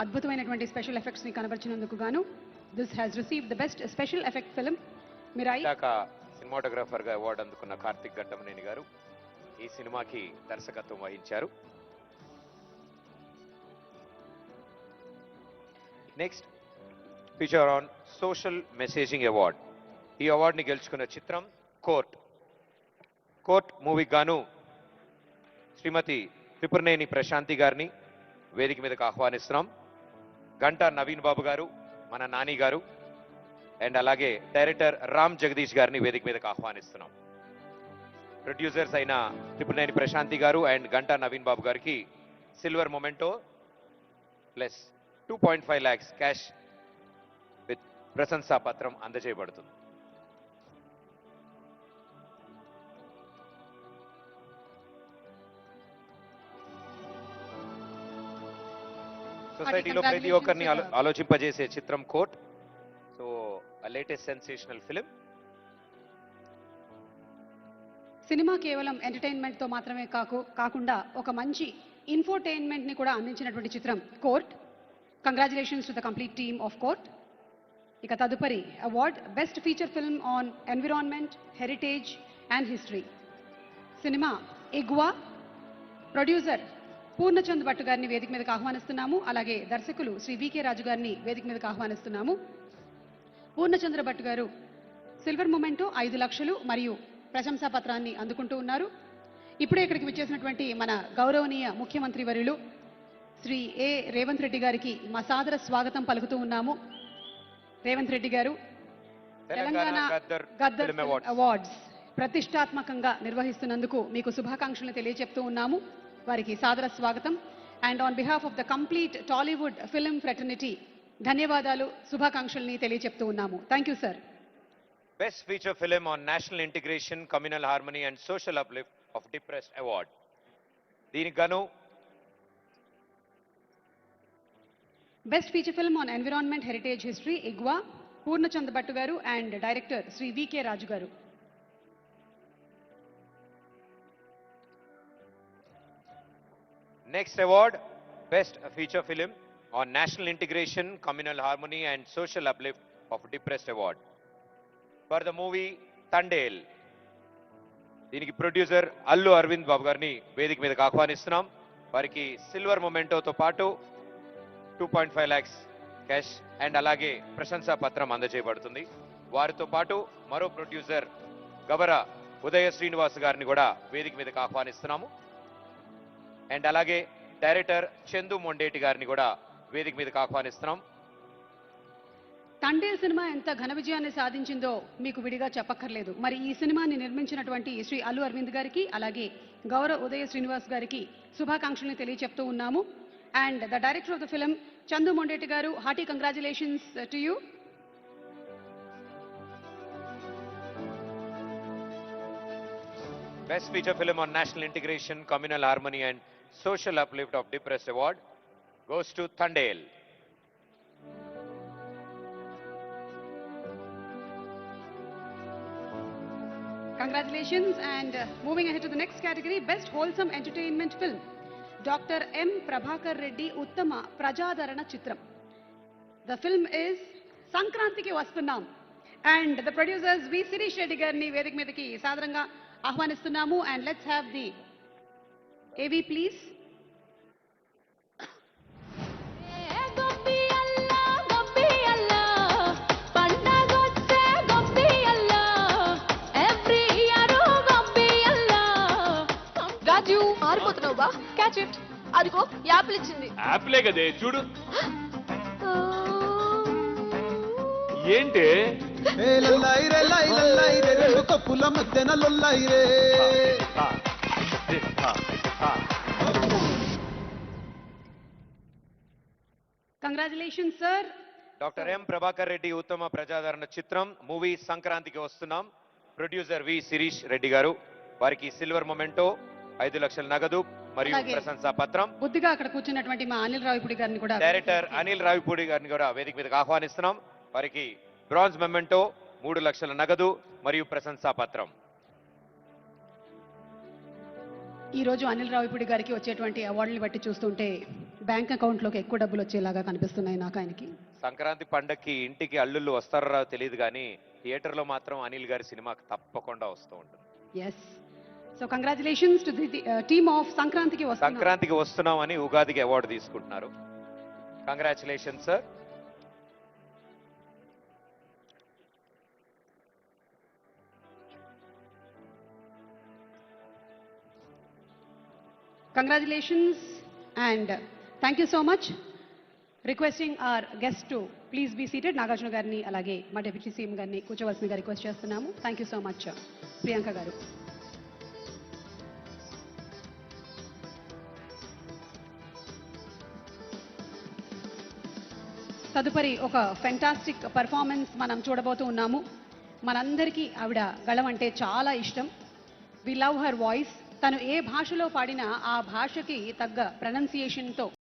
అద్భుతమైనటువంటి special effects ని కనబరిచినందుకు గాను this has received the best special effect film Mirai. Cinematographer గా అవార్డు అందుకున్న కార్తిక్ ఘట్టమనేని గారు ఈ సినిమాకి దర్శకత్వం వహించారు. Next feature on social messaging award. ఈ అవార్డుని గెలుచుకున్న చిత్రం కోర్ట్. కోర్ట్ మూవీకి గాను శ్రీమతి త్రిపురనేని ప్రశాంతి గారిని వేదిక మీదకి ఆహ్వానిస్తున్నాం. గంటా నవీన్ బాబు గారు, మన నాని గారు అండ్ అలాగే డైరెక్టర్ రామ్ జగదీష్ గారిని వేదిక మీదకి ఆహ్వానిస్తున్నాం. ప్రొడ్యూసర్స్ అయిన త్రిపురనేని ప్రశాంతి గారు అండ్ గంటా నవీన్ బాబు గారికి silver memento plus 2.5 lakhs cash with ప్రశంసా పత్రం అందజేయబడుతుంది. సొసైటీలో ప్రతి ఒక్కరిని ఆలోచింపజేసే చిత్రం court. So latest sensational film. Cinema కేవలం ఎంటర్టైన్మెంట్ తో మాత్రమే కాకుండా ఒక మంచి ఇన్ఫోటైన్మెంట్ ని కూడా అందించినటువంటి చిత్రం court. Congratulations to the complete team of court. ఇక తదుపరి award best feature film on environment, heritage and history. Cinema Eguva. Producer Purnachand Bhat గారిని వేదిక మీదకి ఆహ్వానిస్తున్నాము. అలాగే దర్శకులు శ్రీ వికే రాజు గారిని వేదిక మీదకి ఆహ్వానిస్తున్నాము. పూర్ణచంద్ర భట్ గారు సిల్వర్ మొమెంటో 5 లక్షలు మరియు ప్రశంసా పత్రాన్ని అందుకుంటూ ఉన్నారు. ఇప్పుడే ఇక్కడికి విచ్చేసినటువంటి మన గౌరవనీయ ముఖ్యమంత్రి వర్యులు శ్రీ ఏ రేవంత్ రెడ్డి గారికి మా సాదర స్వాగతం పలుకుతూ ఉన్నాము. రేవంత్ రెడ్డి గారు తెలంగాణ గద్దర్ అవార్డ్స్ ప్రతిష్టాత్మకంగా నిర్వహిస్తున్నందుకు మీకు శుభాకాంక్షలు తెలియజెప్తూ ఉన్నాము. వారికి సాదర స్వాగతం. And on behalf of the complete Tollywood film fraternity ధన్యవాదాలు, శుభాకాంక్షల్ని తెలియజెప్తూ ఉన్నాము. Thank you sir. Best feature film on national integration, communal harmony and social uplift of depressed award. దీనికి గాను best feature film on environment, heritage, history Eguva Purnachand Bhat గారు and director Shri VK Raju గారు. Next award, Best Feature Film on National Integration, Communal Harmony and Social Uplift of Depressed Award. For the movie Tandel. దీనికి producer Allu Arvind బాబు గారిని వేదిక మీదకి ఆహ్వానిస్తున్నాం. వారికి silver మొమెంటోతో పాటు 2.5 lakhs cash and అలాగే ప్రశంసా పత్రం అందజేయబడుతుంది. వారితో పాటు మరో ప్రొడ్యూసర్ గవర ఉదయ శ్రీనివాస్ గారిని కూడా వేదిక మీదకి ఆహ్వానిస్తున్నాము. అండ్ అలాగే డైరెక్టర్ చందు మొండేటి గారిని కూడా వేదిక మీదకి ఆహ్వానిస్తున్నాం. తండేల్ సినిమా ఎంత ఘన విజయాన్ని సాధించిందో మీకు విడిగా చెప్పక్కర్లేదు. మరి ఈ సినిమాని నిర్మించినటువంటి శ్రీ అల్లు అరవింద్ గారికి అలాగే గౌరవ్ ఉదయ శ్రీనివాస్ గారికి శుభాకాంక్షల్ని తెలియజెప్తూ ఉన్నాము. And the director of the film Chandu Mondeti గారు, hearty congratulations to you. Best Feature Film on National Integration, Communal Harmony and Social Uplift of Depressed Award goes to Tandel. Congratulations. And moving ahead to the next category, Best Wholesome Entertainment Film. Dr. M. Prabhakar Reddy Uttama Prajadarana Chitram. The film is Sankrantiki Vastunnam. And the producers V. Sirish Reddy Garni Vedik Medaki Sadaranga ఆహ్వానిస్తున్నాము. And let's have the AV please. Raju మారిపోతున్నావు బా. Catch it. అదిగో Apple ఇచ్చింది. యాపిలే కదే చూడు. ఏంటి కప్పుల మధ్యన లొల్లైరే. Congratulations sir. Doctor M Prabhakar Reddy ఉత్తమ ప్రజాదరణ చిత్రం మూవీ సంక్రాంతికి వస్తున్నాం. ప్రొడ్యూసర్ వి శిరీష్ రెడ్డి గారు, వారికి సిల్వర్ మొమెంటో 5 లక్షల నగదు మరియు ప్రశంసా పత్రం. బుద్ధిగా అక్కడ కూర్చున్నటువంటి మా అనిల్ రావిపూడి గారిని కూడా, డైరెక్టర్ అనిల్ రావిపూడి గారిని కూడా వేదిక మీదకి ఆహ్వానిస్తున్నాం. వారికి బ్రాంజ్ మొమెంటో 3 లక్షల నగదు మరియు ప్రశంసా పత్రం. ఈ రోజు అనిల్ రావిపూడి గారికి వచ్చేటువంటి అవార్డులు బట్టి చూస్తుంటే బ్యాంక్ అకౌంట్లోకి ఎక్కువ డబ్బులు వచ్చేలాగా కనిపిస్తున్నాయి నాకు ఆయనకి. సంక్రాంతి పండక్కి ఇంటికి అల్లుళ్ళు వస్తారో రాదో తెలియదు కానీ థియేటర్లో మాత్రం అనిల్ గారి సినిమాకి తప్పకుండా వస్తూ ఉంటుంది. Yes. So congratulations to the team of Sankranthiki Vasthunam. సంక్రాంతికి వస్తున్నామని ఉగాదికి అవార్డు తీసుకుంటున్నారు. Congratulations sir. Congratulations and thank you so much. Requesting our guests to please be seated. Nagarjuna గారిని అలాగే మా డిప్యూటీ సీఎం గారిని కూర్చోవలసిందిగా రిక్వెస్ట్ చేస్తున్నాము. Thank you so much Priyanka గారు. తదుపరి ఒక ఫెంటాస్టిక్ పర్ఫార్మెన్స్ మనం చూడబోతూ ఉన్నాము. మనందరికీ ఆవిడ గళం అంటే చాలా ఇష్టం. We love her voice. తను ఏ భాషలో పాడినా ఆ భాషకి తగ్గ ప్రొనౌన్సియేషన్తో